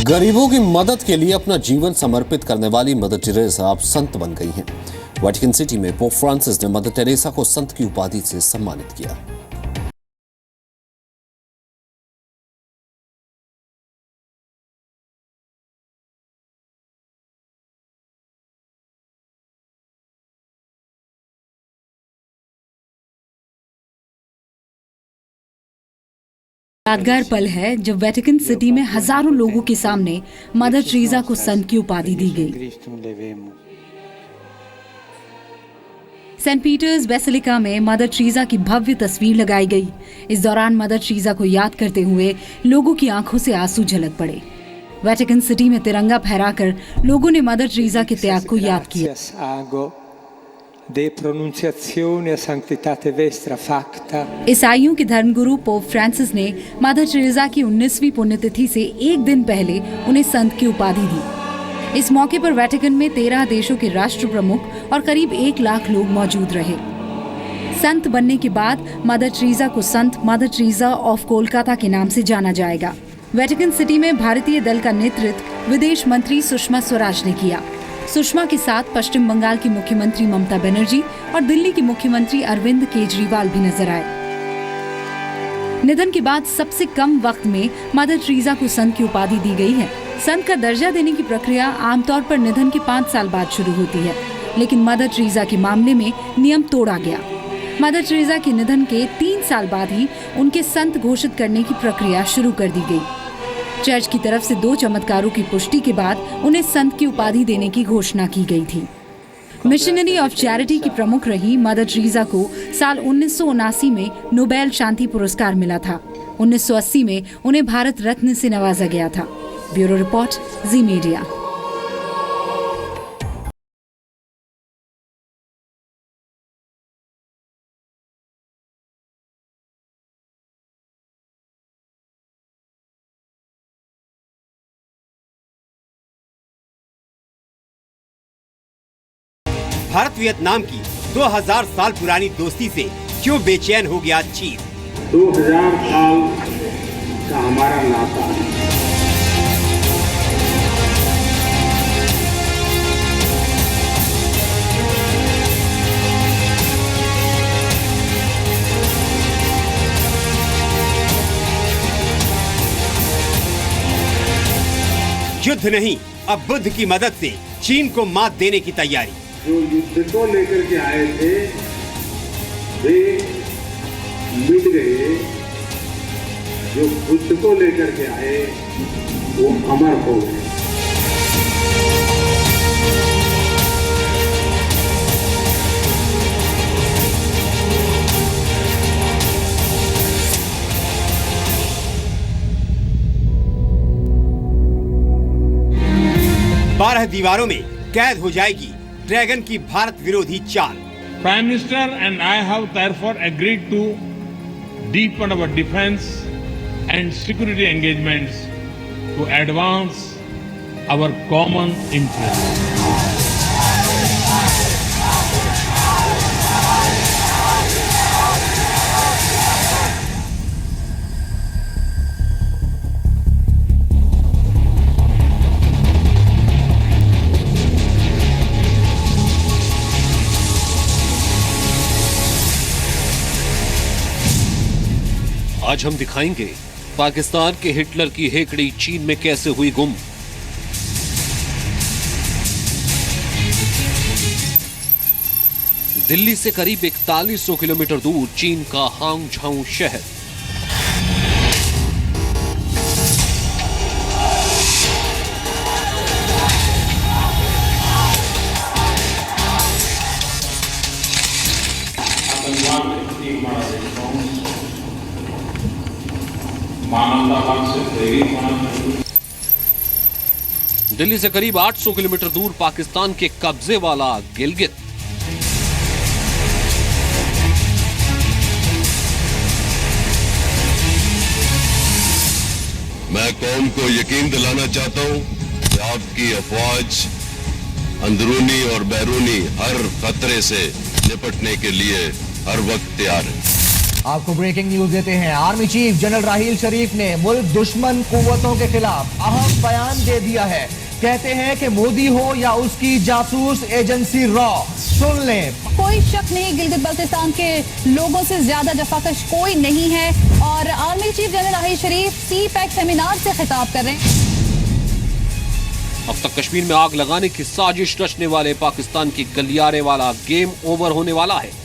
गरीबों की मदद के लिए अपना जीवन समर्पित करने वाली मदर टेरेसा अब संत बन गई हैं। वेटिकन सिटी में पोप फ्रांसिस ने मदर टेरेसा को संत की उपाधि से सम्मानित किया। यादगार पल है जब वेटिकन सिटी में हजारों लोगों के सामने मदर टेरेसा को संत की उपाधि दी गई। सेंट पीटर्स बेसिलिका में मदर टेरेसा की भव्य तस्वीर लगाई गई। इस दौरान मदर टेरेसा को याद करते हुए लोगों की आंखों से आंसू झलक पड़े। वेटिकन सिटी में तिरंगा फहराकर लोगों ने मदर टेरेसा के त्याग को याद किया। De pronunziazione a sanctitate vestra facta। ईसाइयों के धर्मगुरु पोप फ्रांसिस ने मदर टेरेसा की 19वीं पुण्यतिथि से एक दिन पहले उन्हें संत की उपाधि दी। इस मौके पर वेटिकन में 13 देशों के राष्ट्र प्रमुख और करीब 1 लाख लोग मौजूद रहे। संत बनने के बाद मदर टेरेसा को संत मदर टेरेसा ऑफ कोलकाता के नाम से जाना जाएगा। वेटिकन सिटी में भारतीय दल का नेतृत्व विदेश मंत्री सुषमा स्वराज ने किया। सुषमा के साथ पश्चिम बंगाल की मुख्यमंत्री ममता बनर्जी और दिल्ली की मुख्यमंत्री अरविंद केजरीवाल भी नजर आए। निधन के बाद सबसे कम वक्त में मदर टेरेसा को संत की उपाधि दी गई है। संत का दर्जा देने की प्रक्रिया आमतौर पर निधन के 5 साल बाद शुरू होती है, लेकिन मदर टेरेसा के मामले में नियम तोड़ा गया। मदर टेरेसा के निधन के 3 साल बाद ही उनके संत घोषित करने की प्रक्रिया शुरू कर दी गई। चर्च की तरफ से 2 चमत्कारों की पुष्टि के बाद उन्हें संत की उपाधि देने की घोषणा की गई थी। मिशनरी ऑफ चैरिटी की प्रमुख रही मदर टेरेसा को साल 1979 में नोबेल शांति पुरस्कार मिला था। 1980 में उन्हें भारत रत्न से नवाजा गया था। ब्यूरो रिपोर्ट, जी मीडिया। भारत वियतनाम की 2000 साल पुरानी दोस्ती से क्यों बेचैन हो गया चीन? 2000 साल का हमारा नाता है। युद्ध नहीं, अब बुद्ध की मदद से चीन को मात देने की तैयारी। जो युद्ध को लेकर के आए थे वे मिट गए, जो बुद्ध को लेकर के आए वो अमर हो गए। बारह दीवारों में कैद हो जाएगी ड्रैगन की भारत विरोधी चाल। Prime Minister and I have therefore agreed to deepen our defense and security engagements to advance our common interests. आज हम दिखाएंगे पाकिस्तान के हिटलर की हेकड़ी चीन में कैसे हुई गुम। दिल्ली से करीब 4100 किलोमीटर दूर चीन का हांगझाऊ शहर। दिल्ली से करीब 800 किलोमीटर दूर पाकिस्तान के कब्जे वाला गिलगित। मैं कौम को यकीन दिलाना चाहता हूं कि आपकी अफवाज अंदरूनी और बैरूनी हर खतरे से निपटने के लिए हर वक्त तैयार है। आपको ब्रेकिंग न्यूज देते हैं। आर्मी चीफ जनरल राहील शरीफ ने मुल्क दुश्मन कुव्वतों के खिलाफ अहम बयान दे दिया है। कहते हैं कि मोदी हो या उसकी जासूस एजेंसी रॉ, सुन लें। कोई शक नहीं, गिलगित बल्तिस्तान के लोगों से ज्यादा जफाकश कोई नहीं है। और आर्मी चीफ जनरल राहील शरीफ सी-पैक सेमिनार से खिताब कर रहे हैं। अब तक कश्मीर में आग लगाने की साजिश रचने वाले पाकिस्तान की गलियारे वाला गेम ओवर होने वाला है।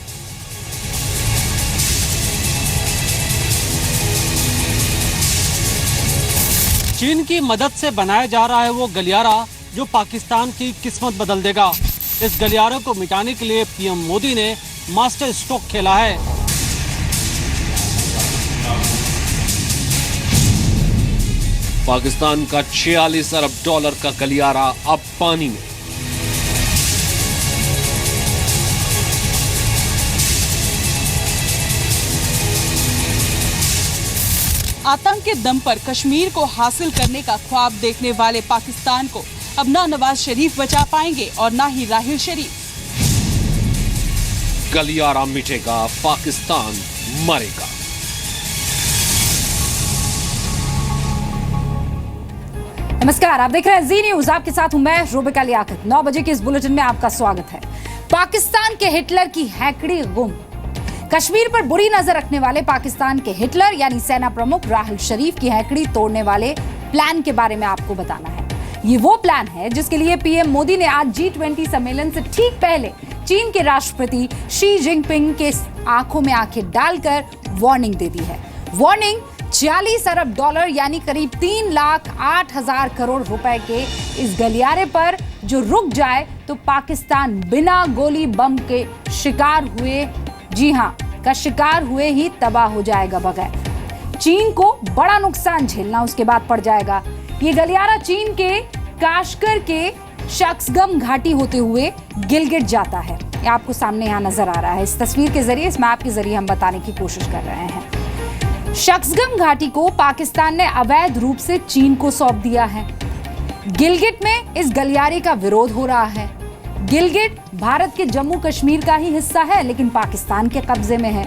चीन की मदद से बनाया जा रहा है वो गलियारा जो पाकिस्तान की किस्मत बदल देगा। इस गलियारे को मिटाने के लिए पीएम मोदी ने मास्टर स्ट्रोक खेला है। पाकिस्तान का 46 अरब डॉलर का गलियारा अब पानी में। आतंक के दम पर कश्मीर को हासिल करने का ख्वाब देखने वाले पाकिस्तान को अब ना नवाज शरीफ बचा पाएंगे और ना ही राहील शरीफ। गलियारा मिटेगा, पाकिस्तान मरेगा। नमस्कार, आप देख रहे हैं जी न्यूज। आपके साथ हूं मैं रूबिका लियाकत। 9 बजे के इस बुलेटिन में आपका स्वागत है। पाकिस्तान के हिटलर की हैकड़ी गुम। कश्मीर पर बुरी नजर रखने वाले पाकिस्तान के हिटलर यानी सेना प्रमुख राहील शरीफ की हैकड़ी तोड़ने वाले प्लान के बारे में आपको बताना है। ये वो प्लान है जिसके लिए पीएम मोदी ने आज G20 सम्मेलन से ठीक पहले चीन के राष्ट्रपति शी जिनपिंग के आंखों में आंखें डालकर वार्निंग दे दी है। वार्निंग 46 अरब डॉलर यानी करीब 3,08,000 करोड़ रुपए के इस गलियारे पर जो रुक जाए तो पाकिस्तान बिना गोली बम के शिकार हुए, जी हां, का शिकार हुए ही तबाह हो जाएगा बगैर। चीन को बड़ा नुकसान झेलना उसके बाद पड़ जाएगा। ये गलियारा चीन के काशगर के शक्सगम घाटी होते हुए गिलगिट जाता है। ये आपको सामने यहाँ नजर आ रहा है। इस तस्वीर के जरिए, इस मैप के जरिए हम बताने की कोशिश कर रहे हैं। शक्सगम घाटी को पाकिस्तान ने अवैध रूप से चीन को सौंप दिया है। गिलगिट में इस गलियारे का विरोध हो रहा है। गिलगिट भारत के जम्मू कश्मीर का ही हिस्सा है लेकिन पाकिस्तान के कब्जे में है।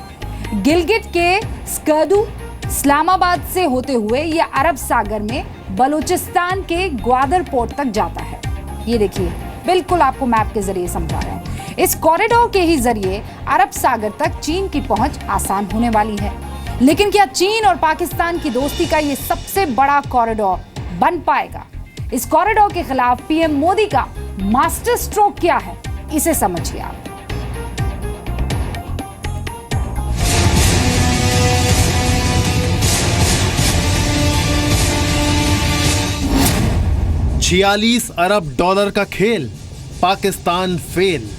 गिलगिट के स्कर्दू इस्लामाबाद से होते हुए ये अरब सागर में बलूचिस्तान के ग्वादर पोर्ट तक जाता है। ये देखिए, बिल्कुल आपको मैप के जरिए समझा रहे हैं। इस कॉरिडोर के ही जरिए अरब सागर तक चीन की पहुंच आसान होने वाली है। लेकिन क्या चीन और पाकिस्तान की दोस्ती का ये सबसे बड़ा कॉरिडोर बन पाएगा? इस कॉरिडोर के खिलाफ पीएम मोदी का मास्टर स्ट्रोक क्या है, इसे समझिए आप। $46 अरब डॉलर का खेल, पाकिस्तान फेल।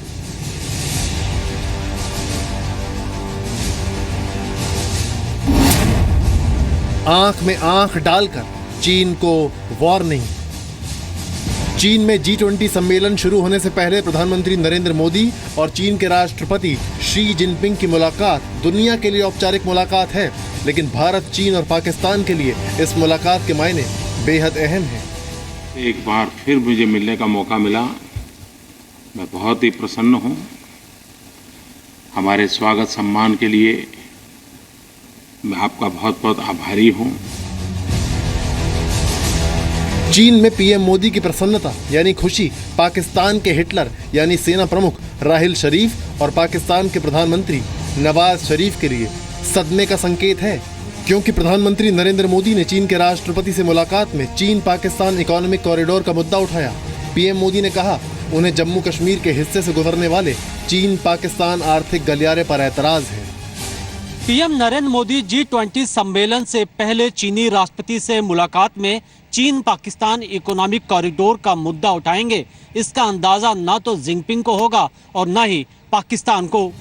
आंख में आंख डालकर चीन को वार्निंग। चीन में G20 सम्मेलन शुरू होने से पहले प्रधानमंत्री नरेंद्र मोदी और चीन के राष्ट्रपति शी जिनपिंग की मुलाकात दुनिया के लिए औपचारिक मुलाकात है, लेकिन भारत, चीन और पाकिस्तान के लिए इस मुलाकात के मायने बेहद अहम हैं। एक बार फिर मुझे मिलने का मौका मिला, मैं बहुत ही प्रसन्न हूँ। हमारे स्वागत सम्मान के लिए मैं आपका बहुत बहुत आभारी हूँ। चीन में पीएम मोदी की प्रसन्नता यानी खुशी पाकिस्तान के हिटलर यानी सेना प्रमुख राहील शरीफ और पाकिस्तान के प्रधानमंत्री नवाज शरीफ के लिए सदमे का संकेत है, क्योंकि प्रधानमंत्री नरेंद्र मोदी ने चीन के राष्ट्रपति से मुलाकात में चीन पाकिस्तान इकोनॉमिक कॉरिडोर का मुद्दा उठाया। पीएम मोदी ने कहा उन्हें जम्मू कश्मीर के हिस्से से गुजरने वाले चीन पाकिस्तान आर्थिक गलियारे पर ऐतराज है। पीएम नरेंद्र मोदी G20 सम्मेलन से पहले चीनी राष्ट्रपति से मुलाकात में चीन पाकिस्तान इकोनॉमिक कॉरिडोर का मुद्दा उठाएंगे। इसका अंदाजा ना तो जिनपिंग को होगा और ना ही पाकिस्तान को।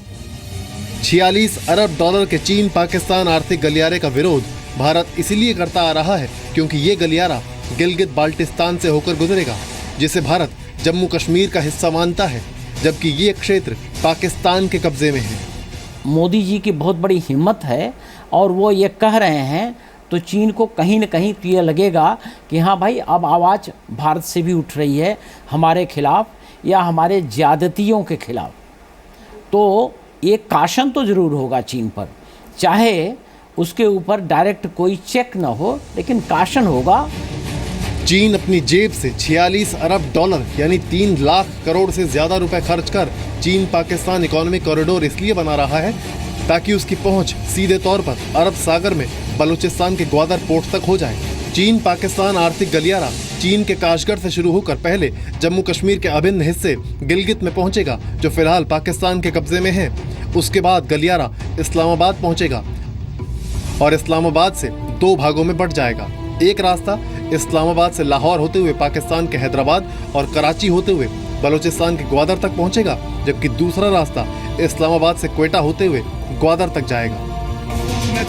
46 अरब डॉलर के चीन पाकिस्तान आर्थिक गलियारे का विरोध भारत इसलिए करता आ रहा है क्योंकि ये गलियारा गिलगित बाल्टिस्तान से होकर गुजरेगा, जिसे भारत जम्मू कश्मीर का हिस्सा मानता है, जबकि ये क्षेत्र पाकिस्तान के कब्जे में है। मोदी जी की बहुत बड़ी हिम्मत है और वो ये कह रहे हैं तो चीन को कहीं न कहीं तो ये लगेगा कि हाँ भाई, अब आवाज़ भारत से भी उठ रही है हमारे खिलाफ या हमारे ज़्यादतियों के खिलाफ। तो एक काशन तो ज़रूर होगा चीन पर चाहे उसके ऊपर डायरेक्ट कोई चेक ना हो, लेकिन काशन होगा। चीन अपनी जेब से 46 अरब डॉलर यानी 3 लाख करोड़ से ज्यादा रुपए खर्च कर चीन पाकिस्तान इकोनॉमिक कॉरिडोर इसलिए बना रहा है ताकि उसकी पहुंच सीधे तौर पर अरब सागर में बलूचिस्तान के ग्वादर पोर्ट तक हो जाए। चीन पाकिस्तान आर्थिक गलियारा चीन के काशगढ़ से शुरू होकर पहले जम्मू कश्मीर के अभिन्न हिस्से गिलगित में पहुंचेगा, जो फिलहाल पाकिस्तान के कब्जे में है। उसके बाद गलियारा इस्लामाबाद पहुंचेगा और इस्लामाबाद से 2 भागों में बंट जाएगा। एक रास्ता इस्लामाबाद से लाहौर होते हुए पाकिस्तान के हैदराबाद और कराची होते हुए बलूचिस्तान के ग्वादर तक पहुंचेगा, जबकि दूसरा रास्ता इस्लामाबाद से क्वेटा होते हुए ग्वादर तक जाएगा।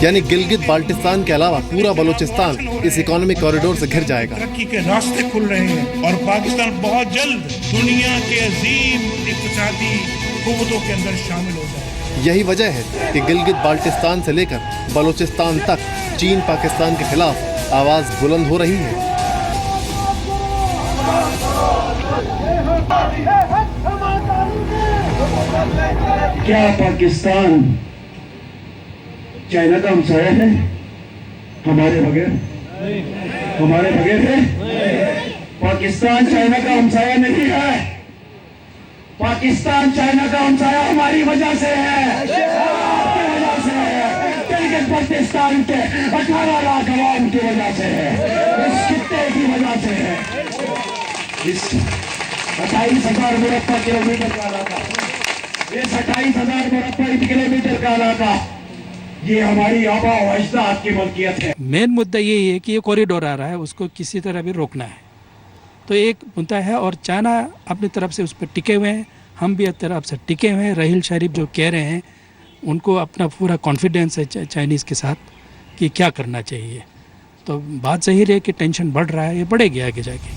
यानी गिलगित बाल्टिस्तान के अलावा पूरा बलूचिस्तान इस इकोनॉमिक कॉरिडोर से घिर जाएगा। तरक्की के रास्ते खुल रहे हैं और पाकिस्तान बहुत जल्द दुनिया के अजीम इक़्तिसादी कुव्वतों के अंदर शामिल हो जाएगा। यही वजह है कि गिलगित बाल्टिस्तान से लेकर बलूचिस्तान तक चीन पाकिस्तान के खिलाफ आवाज बुलंद हो रही है। क्या पाकिस्तान चाइना का हमसाया है? हमारे बगैर है? पाकिस्तान चाइना का हमसाया नहीं है। पाकिस्तान चाइना का हमसाया हमारी वजह से है, आपकी वजह से है, गिलगित बाल्टिस्तान के 18 लाख अवाम की वजह से है, इस खित्ते की वजह से है। इस 28,000 मुरब्बा किलोमीटर का इलाका, इस 28,000 मुरब्बा किलोमीटर का इलाका, ये हमारी आबा और अजदाद की मलकियत है। मेन मुद्दा यही है कि ये कॉरिडोर आ रहा है, उसको किसी तरह भी रोकना है, तो एक मुद्दा है। और चाइना अपनी तरफ से उस पर टिके हुए हैं, हम भी अपनी तरफ से टिके हुए हैं। राहील शरीफ जो कह रहे हैं उनको अपना पूरा कॉन्फिडेंस है चाइनीज़ के साथ कि क्या करना चाहिए। तो बात सही है कि टेंशन बढ़ रहा है, ये बढ़ेगी आगे जाके।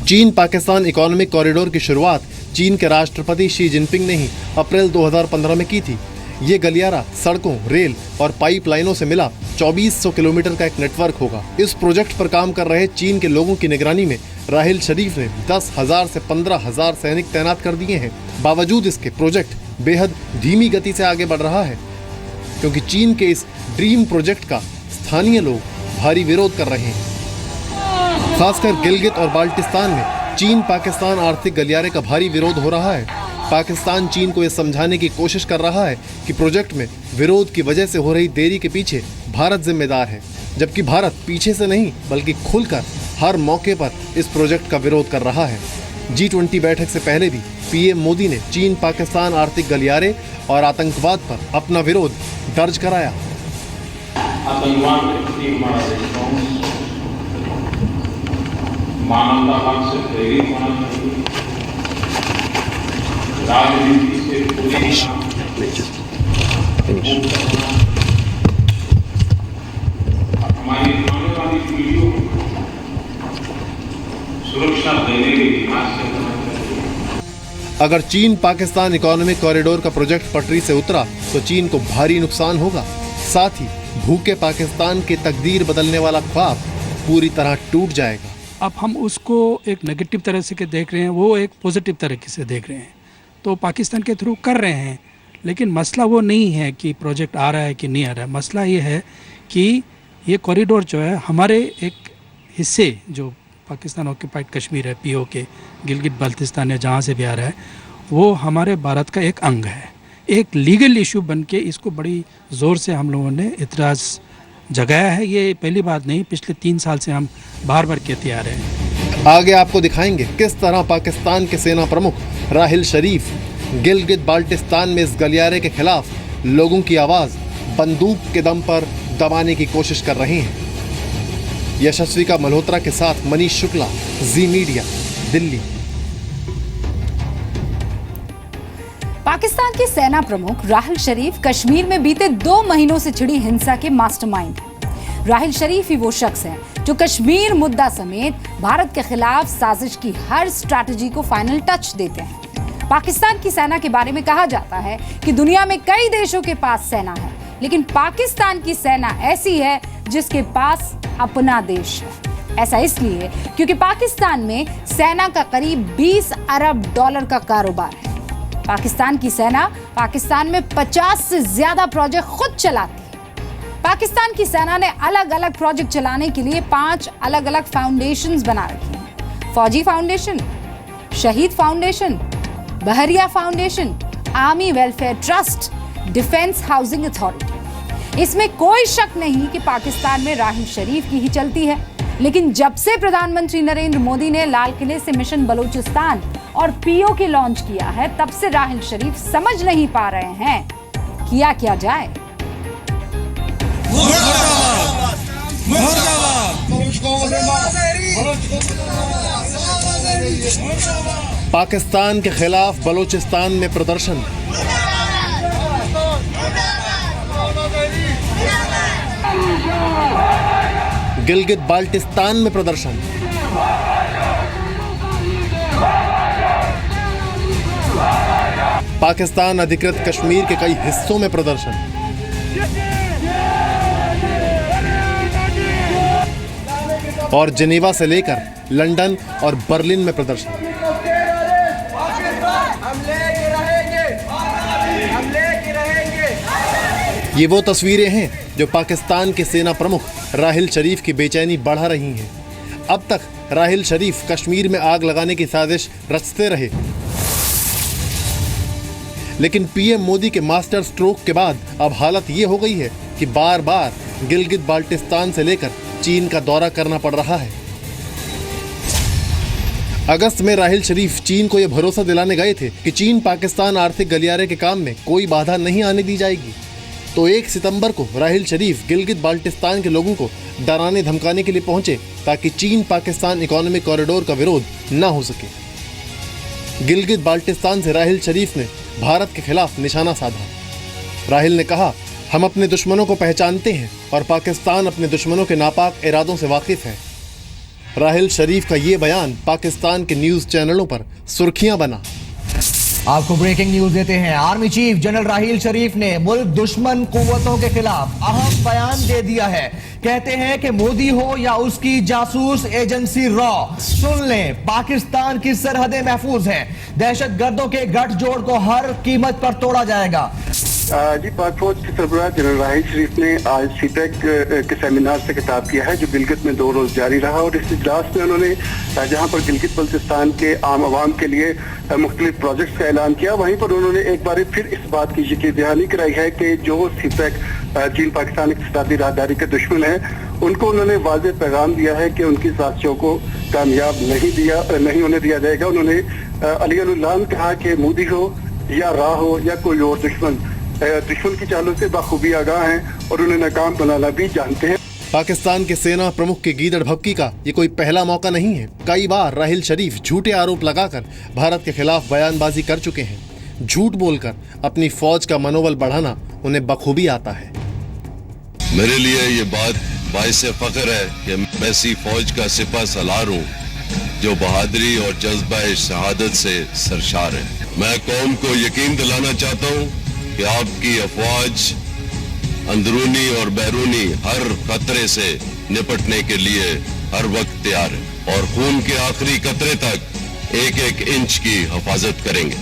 चीन पाकिस्तान इकोनॉमिक कॉरिडोर की शुरुआत चीन के राष्ट्रपति शी जिनपिंग ने ही अप्रैल 2015 में की थी। ये गलियारा सड़कों, रेल और पाइपलाइनों से मिला 2400 किलोमीटर का एक नेटवर्क होगा। इस प्रोजेक्ट पर काम कर रहे चीन के लोगों की निगरानी में राहील शरीफ ने 10,000 से 15,000 सैनिक तैनात कर दिए हैं। बावजूद इसके प्रोजेक्ट बेहद धीमी गति से आगे बढ़ रहा है, क्योंकि चीन के इस ड्रीम प्रोजेक्ट का स्थानीय लोग भारी विरोध कर रहे हैं। खासकर गिलगित और बाल्टिस्तान में चीन पाकिस्तान आर्थिक गलियारे का भारी विरोध हो रहा है। पाकिस्तान चीन को यह समझाने की कोशिश कर रहा है कि प्रोजेक्ट में विरोध की वजह से हो रही देरी के पीछे भारत जिम्मेदार है, जबकि भारत पीछे से नहीं बल्कि खुलकर हर मौके पर इस प्रोजेक्ट का विरोध कर रहा है। G20 बैठक से पहले भी पीएम मोदी ने चीन पाकिस्तान आर्थिक गलियारे और आतंकवाद पर अपना विरोध दर्ज कराया। आतंकवाद के प्रति हमारा रिस्पॉन्स मानवतावाद से प्रेरित होना चाहिए, राजनीति से पूरी हमारी आने वाली पीढ़ियों को सुरक्षा देने के लिहाज से होना चाहिए। अगर चीन पाकिस्तान इकोनॉमिक कॉरिडोर का प्रोजेक्ट पटरी से उतरा तो चीन को भारी नुकसान होगा। साथ ही भूखे पाकिस्तान की तकदीर बदलने वाला ख्वाब पूरी तरह टूट जाएगा। अब हम उसको एक नेगेटिव तरह से देख रहे हैं, वो एक पॉजिटिव तरीके से देख रहे हैं, तो पाकिस्तान के थ्रू कर रहे हैं। लेकिन मसला वो नहीं है कि प्रोजेक्ट आ रहा है कि नहीं आ रहा है। मसला ये है कि ये कॉरिडोर जो है हमारे एक हिस्से, जो पाकिस्तान ऑक्यूपाइड कश्मीर है, POK, गिलगित बाल्टिस्तान है, जहाँ से भी आ रहा है, वो हमारे भारत का एक अंग है। एक लीगल इशू बन के इसको बड़ी ज़ोर से हम लोगों ने इतराज़ जगाया है। ये पहली बात नहीं, पिछले 3 साल से हम बार बार कहते आ रहे हैं। आगे आपको दिखाएंगे किस तरह पाकिस्तान के सेना प्रमुख राहील शरीफ गिलगित बाल्टिस्तान में इस गलियारे के खिलाफ लोगों की आवाज़ बंदूक के दम पर दबाने की कोशिश कर रहे हैं। यशस्विका मल्होत्रा के साथ मनीष शुक्ला, जी मीडिया, दिल्ली। पाकिस्तान के सेना प्रमुख राहील शरीफ कश्मीर में बीते 2 महीनों से छिड़ी हिंसा के मास्टरमाइंड हैं। राहील शरीफ ही वो शख्स हैं जो कश्मीर मुद्दा समेत भारत के खिलाफ साजिश की हर स्ट्रैटेजी को फाइनल टच देते हैं। पाकिस्तान की सेना के बारे में कहा जाता है कि दुनिया में कई देशों के पास सेना है, लेकिन पाकिस्तान की सेना ऐसी है जिसके पास अपना देश है। ऐसा इसलिए क्योंकि पाकिस्तान में सेना का करीब $20 अरब का कारोबार है। पाकिस्तान की सेना पाकिस्तान में 50 से ज्यादा प्रोजेक्ट खुद चलाती है। पाकिस्तान की सेना ने अलग अलग प्रोजेक्ट चलाने के लिए 5 अलग अलग फाउंडेशंस बना रखी हैं। Fauji foundation, Shaheed foundation, Bahria foundation, army welfare trust, defence housing authority. इसमें कोई शक नहीं कि पाकिस्तान में राहिल शरीफ की ही चलती है। लेकिन जब से प्रधानमंत्री नरेंद्र मोदी ने लाल किले से मिशन बलूचिस्तान और पीओके लॉन्च किया है, तब से राहिल शरीफ समझ नहीं पा रहे हैं किया क्या जाए। पाकिस्तान के खिलाफ बलूचिस्तान में प्रदर्शन। गिलगित बाल्टिस्तान में प्रदर्शन। पाकिस्तान अधिकृत कश्मीर के कई हिस्सों में प्रदर्शन। और जिनेवा से लेकर लंदन और बर्लिन में प्रदर्शन। ये वो तस्वीरें हैं जो पाकिस्तान के सेना प्रमुख राहिल शरीफ की बेचैनी बढ़ा रही हैं। अब तक राहिल शरीफ कश्मीर में आग लगाने की साजिश रचते रहे, लेकिन पीएम मोदी के मास्टर स्ट्रोक के बाद अब हालत ये हो गई है कि बार बार गिलगित बाल्टिस्तान से लेकर चीन का दौरा करना पड़ रहा है। अगस्त में राहिल शरीफ चीन को यह भरोसा दिलाने गए थे कि चीन पाकिस्तान आर्थिक गलियारे के काम में कोई बाधा नहीं आने दी जाएगी। तो 1 सितंबर को राहिल शरीफ गिलगित बाल्टिस्तान के लोगों को डराने धमकाने के लिए पहुंचे ताकि चीन पाकिस्तान इकोनॉमिक कॉरिडोर का विरोध न हो सके। गिलगित बाल्टिस्तान से राहिल शरीफ ने भारत के खिलाफ निशाना साधा। राहिल ने कहा, हम अपने दुश्मनों को पहचानते हैं और पाकिस्तान अपने दुश्मनों के नापाक इरादों से वाकिफ है। राहिल शरीफ का ये बयान पाकिस्तान के न्यूज चैनलों पर सुर्खियां बना। आपको ब्रेकिंग न्यूज देते हैं। आर्मी चीफ जनरल राहिल शरीफ ने मुल्क दुश्मन कुव्वतों के खिलाफ अहम बयान दे दिया है। कहते हैं कि मोदी हो या उसकी जासूस एजेंसी रॉ, सुन लें, पाकिस्तान की सरहदें महफूज हैं। दहशतगर्दों के गठजोड़ को हर कीमत पर तोड़ा जाएगा। जी, पाक फौज के सरबराह जनरल राहिल शरीफ ने आज सीपेक के सेमिनार से खिताब किया है जो गिलगित में 2 रोज जारी रहा। और इस इजलास में उन्होंने जहां पर गिलगित बल्तिस्तान के आम आवाम के लिए मुख्तलिफ प्रोजेक्ट्स का ऐलान किया, वहीं पर उन्होंने एक बार फिर इस बात की यकीन दहानी कराई है कि जो सीपेक चीन पाकिस्तान इक़्तिसादी राहदारी के दुश्मन है, उनको उन्होंने वाज़ेह पैगाम दिया है कि उनकी साजिशों को कामयाब नहीं होने दिया जाएगा। उन्होंने अली कहा कि मोदी हो या राह हो या कोई और दुश्मन की चालों से बखूबी आगाह हैं और उन्हें नाकाम बनाना भी जानते हैं। पाकिस्तान के सेना प्रमुख के गीदड़ भभकी का ये कोई पहला मौका नहीं है। कई बार राहिल शरीफ झूठे आरोप लगाकर भारत के खिलाफ बयानबाजी कर चुके हैं। झूठ बोलकर अपनी फौज का मनोबल बढ़ाना उन्हें बखूबी आता है। मेरे लिए ये बात बाइसे फख्र है कि मैं ऐसी फौज का सिपा सलार हूँ जो बहादुरी और जज्बा शहादत से सरशार है। मैं कौम को यकीन दिलाना चाहता हूँ कि आपकी अफवाज अंदरूनी और बैरूनी हर खतरे से निपटने के लिए हर वक्त तैयार है और खून के आखिरी कतरे तक एक इंच की हिफाजत करेंगे।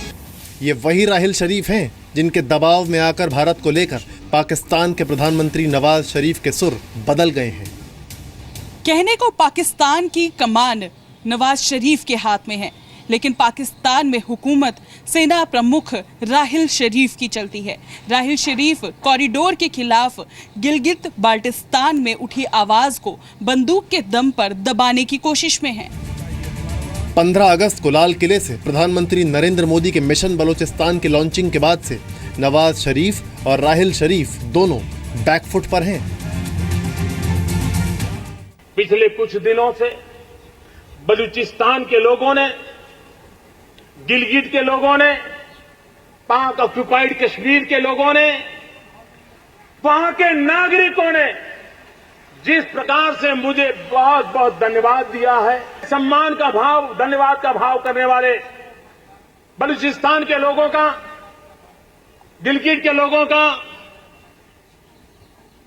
ये वही राहिल शरीफ हैं जिनके दबाव में आकर भारत को लेकर पाकिस्तान के प्रधानमंत्री नवाज शरीफ के सुर बदल गए हैं। कहने को पाकिस्तान की कमान नवाज शरीफ के हाथ में है, लेकिन पाकिस्तान में हुकूमत सेना प्रमुख राहिल शरीफ की चलती है। राहिल शरीफ कॉरिडोर के खिलाफ गिलगित बाल्टिस्तान में उठी आवाज को बंदूक के दम पर दबाने की कोशिश में हैं। 15 अगस्त को लाल किले से प्रधानमंत्री नरेंद्र मोदी के मिशन बलूचिस्तान के लॉन्चिंग के बाद से नवाज शरीफ और राहिल शरीफ दोनों बैकफुट पर हैं। पिछले कुछ दिनों से बलूचिस्तान के लोगों ने, गिलगित के लोगों ने, पाक ऑक्युपाइड कश्मीर के लोगों ने, वहां के नागरिकों ने जिस प्रकार से मुझे बहुत बहुत धन्यवाद दिया है, सम्मान का भाव, धन्यवाद का भाव करने वाले बलूचिस्तान के लोगों का, गिलगित के लोगों का,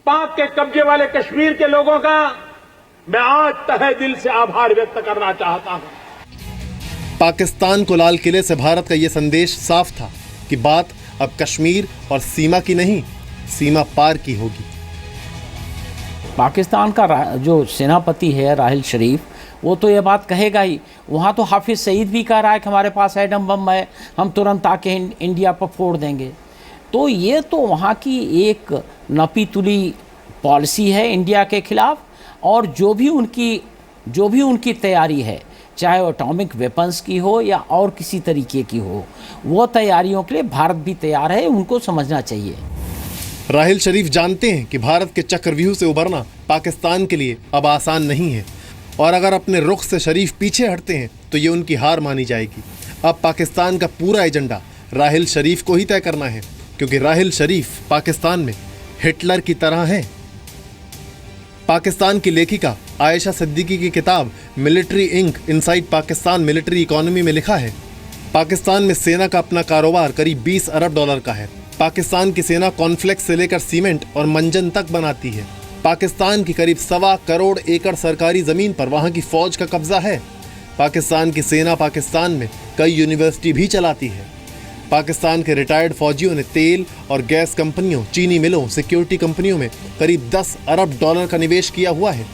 पाक के कब्जे वाले कश्मीर के लोगों का मैं आज तहे दिल से आभार व्यक्त करना चाहता हूं। पाकिस्तान को लाल किले से भारत का यह संदेश साफ था कि बात अब कश्मीर और सीमा की नहीं, सीमा पार की होगी। पाकिस्तान का जो सेनापति है राहिल शरीफ, वो तो ये बात कहेगा ही। वहाँ तो हाफिज सईद भी कह रहा है कि हमारे पास एटम बम है, हम तुरंत आके इंडिया पर फोड़ देंगे। तो ये तो वहाँ की एक नपी तुली पॉलिसी है इंडिया के खिलाफ, और जो भी उनकी तैयारी है, चाहे वो एटॉमिक वेपन्स की हो या और किसी तरीके की हो, वो तैयारियों के लिए भारत भी तैयार है, उनको समझना चाहिए। राहिल शरीफ जानते हैं कि भारत के चक्रव्यूह से उबरना पाकिस्तान के लिए अब आसान नहीं है, और अगर अपने रुख से शरीफ पीछे हटते हैं तो ये उनकी हार मानी जाएगी। अब पाकिस्तान का पूरा एजेंडा राहिल शरीफ को ही तय करना है, क्योंकि राहिल शरीफ पाकिस्तान में हिटलर की तरह हैं। पाकिस्तान की लेखिका आयशा सिद्दीकी की किताब military Inc inside Pakistan military economy में लिखा है, पाकिस्तान में सेना का अपना कारोबार करीब 20 अरब डॉलर का है। पाकिस्तान की सेना कॉर्नफ्लेक्स से लेकर सीमेंट और मंजन तक बनाती है। पाकिस्तान की करीब 1.25 करोड़ एकड़ सरकारी जमीन पर वहां की फौज का कब्जा है। पाकिस्तान की सेना पाकिस्तान में कई यूनिवर्सिटी भी चलाती है। पाकिस्तान के रिटायर्ड फौजियों ने तेल और गैस कंपनियों, चीनी मिलों, सिक्योरिटी कंपनियों में करीब 10 अरब डॉलर का निवेश किया हुआ है।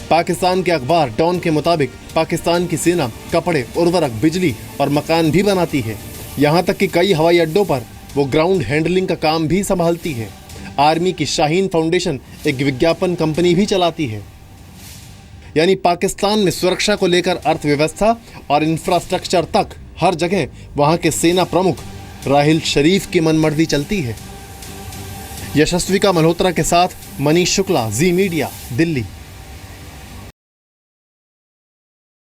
पाकिस्तान के अखबार डॉन के मुताबिक पाकिस्तान की सेना कपड़े, उर्वरक, बिजली और मकान भी बनाती है। यहाँ तक कि कई हवाई अड्डों पर वो ग्राउंड हैंडलिंग का काम भी संभालती है। आर्मी की शाहीन फाउंडेशन एक विज्ञापन कंपनी भी चलाती है। यानी पाकिस्तान में सुरक्षा को लेकर अर्थव्यवस्था और इंफ्रास्ट्रक्चर तक हर जगह वहां के सेना प्रमुख राहिल शरीफ की मनमर्जी चलती है। यशस्विका मल्होत्रा के साथ मनीष शुक्ला, जी मीडिया, दिल्ली।